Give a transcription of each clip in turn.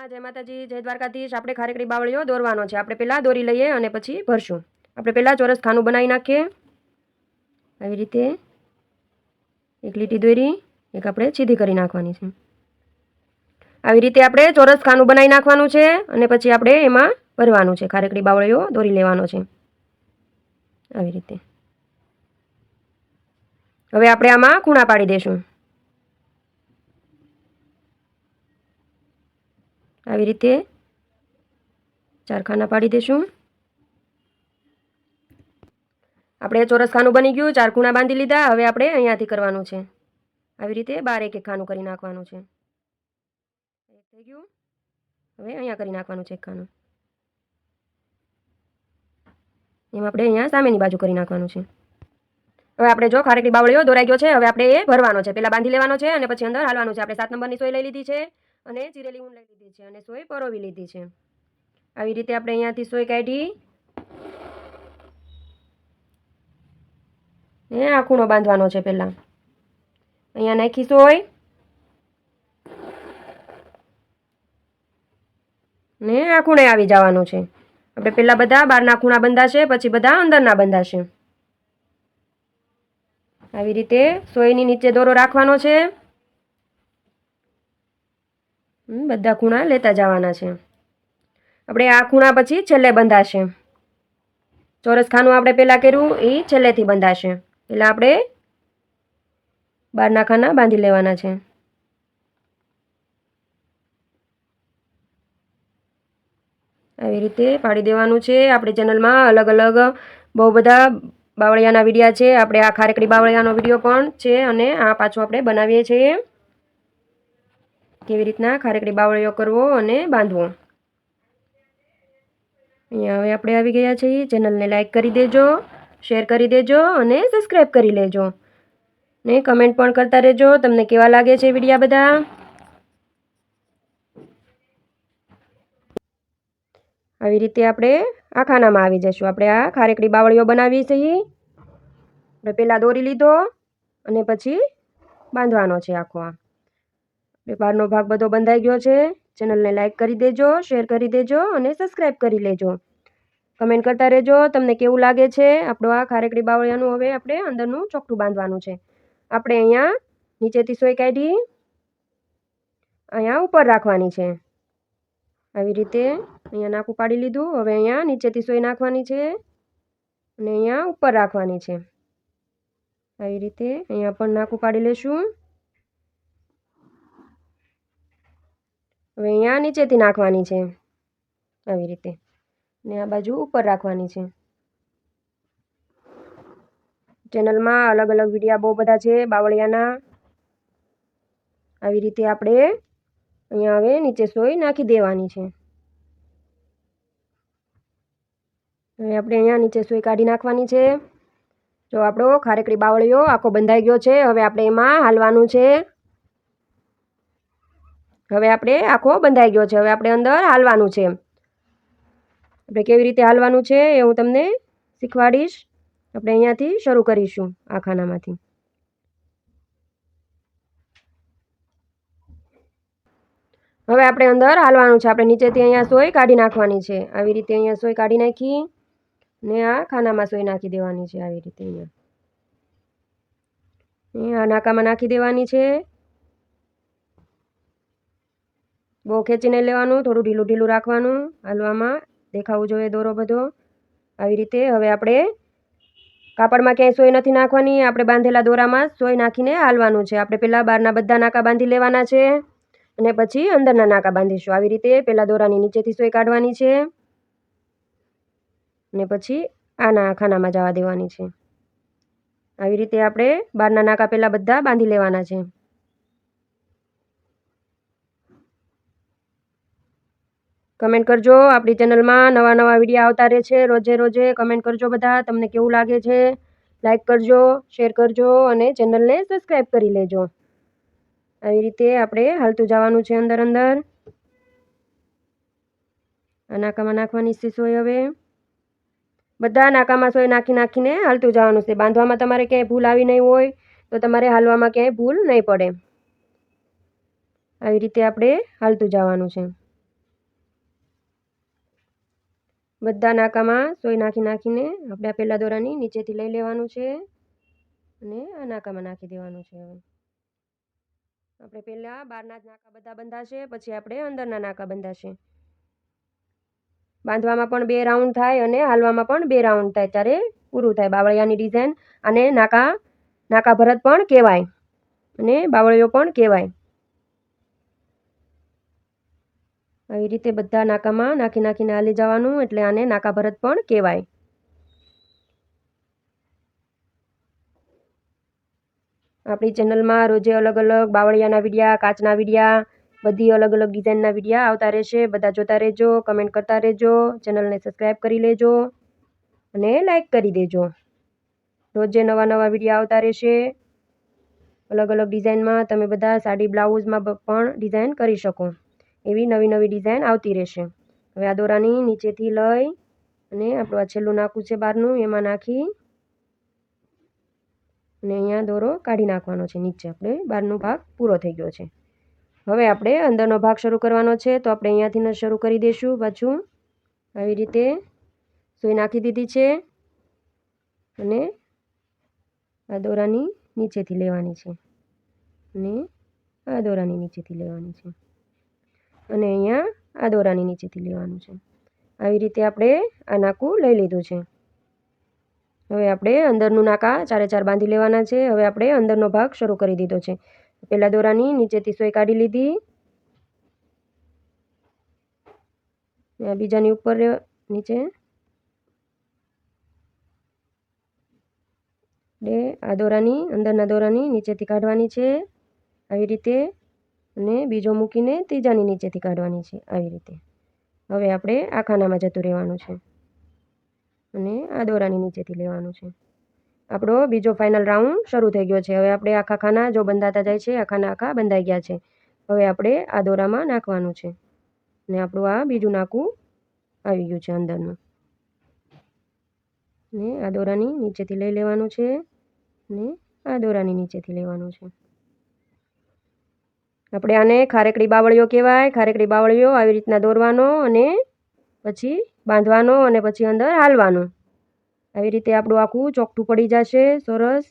કૃષ્ણ, જય માતાજી, જય દ્વારકાધીશ। આપણે ખારેકડી બાવળીઓ દોરવાનો છે। આપણે પહેલાં દોરી લઈએ અને પછી ભરશું। આપણે પહેલાં ચોરસ ખાનું બનાવી નાખીએ। આવી રીતે એક લીટી દોરી, એક આપણે સીધી કરી નાખવાની છે। આવી રીતે આપણે ચોરસ ખાનું બનાવી નાખવાનું છે અને પછી આપણે એમાં ભરવાનું છે। ખારેકડી બાવળીઓ દોરી લેવાનો છે આવી રીતે। હવે આપણે આમાં ખૂણા પાડી દઈશું। આવી રીતે 4 ખાના પાડી દઈશું। આપણે ચોરસ ખાનું બની ગયું, 4 ખૂણા બાંધી લીધા। હવે આપણે અહીંયાથી કરવાનું છે। આવી રીતે 12 એક ખાનું કરી નાખવાનું છે। થઈ ગયું। હવે અહીંયા કરી નાખવાનું છે એક ખાનું। એમ આપણે અહીંયા સામેની બાજુ કરી નાખવાનું છે। હવે આપણે જો ખારેકડી બાવળીઓ દોરાઈ ગયો છે। હવે આપણે એ ભરવાનો છે। પહેલાં બાંધી લેવાનો છે અને પછી અંદર હાલવાનું છે। આપણે 7 નંબરની સોય લઈ લીધી છે અને ચીરેલી ઊન લઈ લીધી છે અને સોય પરોવી લીધી છે। આવી રીતે આપણે અહીંયાથી સોય કાઢી ને આ ખૂણો બાંધવાનો છે। પહેલાં અહીંયા નાખી સોય ને આ ખૂણે આવી જવાનું છે। આપણે પહેલાં બધા બહારના ખૂણા બંધાશે, પછી બધા અંદરના બંધાશે। આવી રીતે સોયની નીચે દોરો રાખવાનો છે। બધા ખૂણા લેતા જવાના છે। આપણે આ ખૂણા પછી છેલ્લે બંધાશે। ચોરસ ખાનું આપણે પહેલાં કર્યું એ છેલ્લેથી બંધાશે। પહેલાં આપણે બહારના ખાના બાંધી લેવાના છે। આવી રીતે પાડી દેવાનું છે। આપણી ચેનલમાં અલગ અલગ બહુ બધા બાવળિયાના વિડીયા છે। આપણે આ ખારેકડી બાવળિયાનો વિડીયો પણ છે અને આ પાછો આપણે બનાવીએ છીએ કેવી રીતના ખારેકડી બાવળિયો કરવો અને બાંધવો। અહીંયા હવે આપણે આવી ગયા છીએ। ચેનલને લાઈક કરી દેજો, શેર કરી દેજો અને સબસ્ક્રાઈબ કરી લેજો ને કમેન્ટ પણ કરતા રહેજો તમને કેવા લાગે છે વિડીયા બધા। આવી રીતે આપણે આ ખાનામાં આવી જઈશું। આપણે આ ખારેકડી બાવળીઓ બનાવીએ છીએ। આપણે પહેલાં દોરી લીધો અને પછી બાંધવાનો છે આખો। આ બહારનો ભાગ બધો બંધાઈ ગયો છે। ચેનલને લાઈક કરી દેજો, શેર કરી દેજો અને સબસ્ક્રાઈબ કરી લેજો। કમેન્ટ કરતા રહેજો તમને કેવું લાગે છે આપણું આ ખારેકડી બાવળિયાનું। હવે આપણે અંદરનું ચોકઠું બાંધવાનું છે। આપણે અહીંયા નીચેથી સોય કાઢી અહીંયા ઉપર રાખવાની છે। આવી રીતે અહીંયા નાકું પાડી લીધું। હવે અહીંયા નીચેથી સોય નાખવાની છે અને અહીંયા ઉપર રાખવાની છે। આવી રીતે અહીંયા પણ નાકું પાડી લેશું। હવે અહીંયા નીચેથી નાખવાની છે આવી રીતે ને આ બાજુ ઉપર રાખવાની છે। ચેનલમાં અલગ અલગ વિડીયા બહુ બધા છે બાવળિયાના। આવી રીતે આપણે અહીંયા હવે નીચે સોય નાખી દેવાની છે। હવે આપણે અહીંયા નીચે સોય કાઢી નાખવાની છે। જો આપણો ખારેકડી બાવળિયો આખો બંધાઈ ગયો છે। હવે આપણે એમાં હાલવાનું છે। હવે આપણે આખો બંધાઈ ગયો છે। હવે આપણે અંદર હાલવાનું છે। આપણે કેવી રીતે હાલવાનું છે એ હું તમને શીખવાડીશ। આપણે અહીંયાથી શરૂ કરીશું આ ખાનામાંથી। હવે આપણે અંદર હાલવાનું છે। આપણે નીચેથી અહીંયા સોય કાઢી નાખવાની છે। આવી રીતે અહીંયા સોય કાઢી નાખી ને આ ખાનામાં સોય નાખી દેવાની છે। આવી રીતે અહીંયા આ નાકામાં નાખી દેવાની છે। બહુ ખેંચી નહીં લેવાનું, થોડું ઢીલું ઢીલું રાખવાનું હાલવામાં, દેખાવું જોઈએ દોરો બધો। આવી રીતે હવે આપણે કાપડમાં ક્યાંય સોય નથી નાખવાની। આપણે બાંધેલા દોરામાં સોય નાખીને હાલવાનું છે। આપણે પહેલાં બહારના બધા નાકા બાંધી લેવાના છે અને પછી અંદરના નાકા બાંધીશું। આવી રીતે પહેલાં દોરાની નીચેથી સોય કાઢવાની છે અને પછી આના ખાનામાં જવા દેવાની છે। આવી રીતે આપણે બહારના નાકા પહેલાં બધા બાંધી લેવાના છે। કમેન્ટ કરજો। આપણી ચેનલમાં નવા નવા વિડીયો આવતા રહે છે રોજે રોજે। કમેન્ટ કરજો બધા તમને કેવું લાગે છે। લાઈક કરજો, શેર કરજો અને ચેનલને સબસ્ક્રાઈબ કરી લેજો। આવી રીતે આપણે હાલતું જવાનું છે અંદર અંદર। આ નાકામાં નાખવાની છે સોય। હવે બધા નાકામાં સોય નાખી નાખીને હાલતું જવાનું છે। બાંધવામાં તમારે ક્યાંય ભૂલ આવી નહીં હોય તો તમારે હાલવામાં ક્યાંય ભૂલ નહીં પડે। આવી રીતે આપણે હાલતું જવાનું છે। બધા નાકામાં સોય નાખીને આપણે આ પહેલા દોરાની નીચેથી લઈ લેવાનું છે અને આ નાકામાં નાખી દેવાનું છે. હવે આપણે પહેલાં બહારના જ નાકા બધા બંધાશે, પછી આપણે અંદરના નાકા બંધાશે. બાંધવામાં પણ 2 રાઉન્ડ થાય અને હાલવામાં પણ 2 રાઉન્ડ થાય ત્યારે પૂરું થાય બાવળિયાની ડિઝાઇન. અને નાકા ભરત પણ કહેવાય અને બાવળિયો પણ કહેવાય. આવી રીતે બધા નાકામાં નાખીને હાલી જવાનું, એટલે આને નાકા ભરત પણ કહેવાય. આપણી ચેનલમાં રોજે અલગ અલગ બાવળિયાના વિડીયા, કાચના વિડીયા, બધી અલગ અલગ ડિઝાઇનના વિડીયા આવતા રહેશે. બધા જોતા રહેજો, કમેન્ટ કરતા રહેજો, ચેનલને સબસ્ક્રાઈબ કરી લેજો અને લાઈક કરી દેજો. રોજે નવા વિડીયા આવતા રહેશે. અલગ અલગ ડિઝાઇનમાં તમે બધા સાડી બ્લાઉઝમાં પણ ડિઝાઇન કરી શકો એવી નવી ડિઝાઇન આવતી રહેશે. હવે આ દોરાની નીચેથી લઈ અને આપણું આ છેલ્લું નાકું છે બહારનું, એમાં નાખી અને અહીંયા દોરો કાઢી નાખવાનો છે નીચે. આપણે બહારનો ભાગ પૂરો થઈ ગયો છે. હવે આપણે અંદરનો ભાગ શરૂ કરવાનો છે, તો આપણે અહીંયાથી શરૂ કરી દઈશું. પાછું આવી રીતે સોય નાખી દીધી છે અને આ દોરાની નીચેથી લેવાની છે અને આ દોરાની નીચેથી લેવાની છે અને અહીંયા આ દોરાની નીચેથી લેવાનું છે. આવી રીતે આપણે આ નાકું લઈ લીધું છે. હવે આપણે અંદરનું નાકા 4 બાંધી લેવાના છે. હવે આપણે અંદરનો ભાગ શરૂ કરી દીધો છે. પહેલા દોરાની નીચેથી સોય કાઢી લીધી, બીજાની ઉપર નીચે આ દોરાની અંદરના દોરાની નીચેથી કાઢવાની છે આવી રીતે, અને બીજો મૂકીને ત્રીજાની નીચેથી કાઢવાની છે આવી રીતે. હવે આપણે આ ખાનામાં જતું રહેવાનું છે અને આ દોરાની નીચેથી લેવાનું છે. આપણો બીજો ફાઇનલ રાઉન્ડ શરૂ થઈ ગયો છે. હવે આપણે આખા ખાના જો બંધાતા જાય છે, આખા બંધાઈ ગયા છે. હવે આપણે આ દોરામાં નાખવાનું છે અને આપણું આ બીજું નાકું આવી ગયું છે અંદરનું. ને આ દોરાની નીચેથી લઈ લેવાનું છે અને આ દોરાની નીચેથી લેવાનું છે. આપણે આને ખારેકડી બાવળિયો કહેવાય. ખારેકડી બાવળિયો આવી રીતના દોરવાનો અને પછી બાંધવાનો અને પછી અંદર હાલવાનું. આવી રીતે આપણું આખું ચોકઠું પડી જશે સરસ.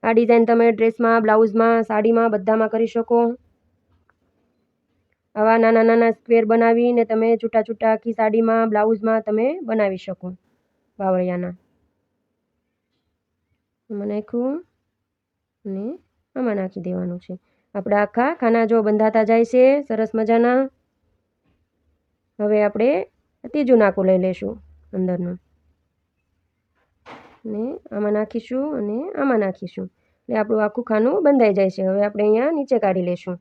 આ ડિઝાઇન તમે ડ્રેસમાં, બ્લાઉઝમાં, સાડીમાં બધામાં કરી શકો. આવા નાના સ્ક્વેર બનાવીને તમે છૂટા આખી સાડીમાં, બ્લાઉઝમાં તમે બનાવી શકો બાવળિયાના. આમાં નાખ્યું અને આમાં નાખી દેવાનું છે. આપણા આખા ખાના જો બંધાતા જાય છે સરસ મજાના. હવે આપણે ત્રીજું નાકું લઈ લઈશું અંદરનું ને આમાં નાખીશું અને આમાં નાખીશું, એટલે આપણું આખું ખાનું બંધાઈ જાય છે. હવે આપણે અહીંયા નીચે કાઢી લઈશું.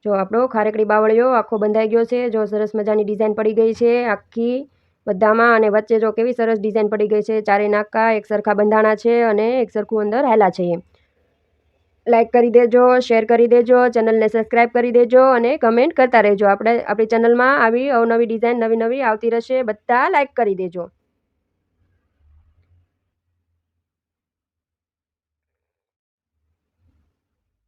જો આપણો ખારેકડી બાવળિયો આખો બંધાઈ ગયો છે. જો સરસ મજાની ડિઝાઇન પડી ગઈ છે આખી બધામાં, અને વચ્ચે જો કેવી સરસ ડિઝાઇન પડી ગઈ છે. ચારે નાકા એક સરખા બંધાણા છે અને એક સરખું અંદર હાલા છે. લાઈક કરી દેજો, શેર કરી દેજો, ચેનલને સબસ્ક્રાઈબ કરી દેજો અને કમેન્ટ કરતા રહેજો. આપણી ચેનલમાં આવી અવનવી ડિઝાઇન નવી આવતી રહેશે. બધા લાઈક કરી દેજો.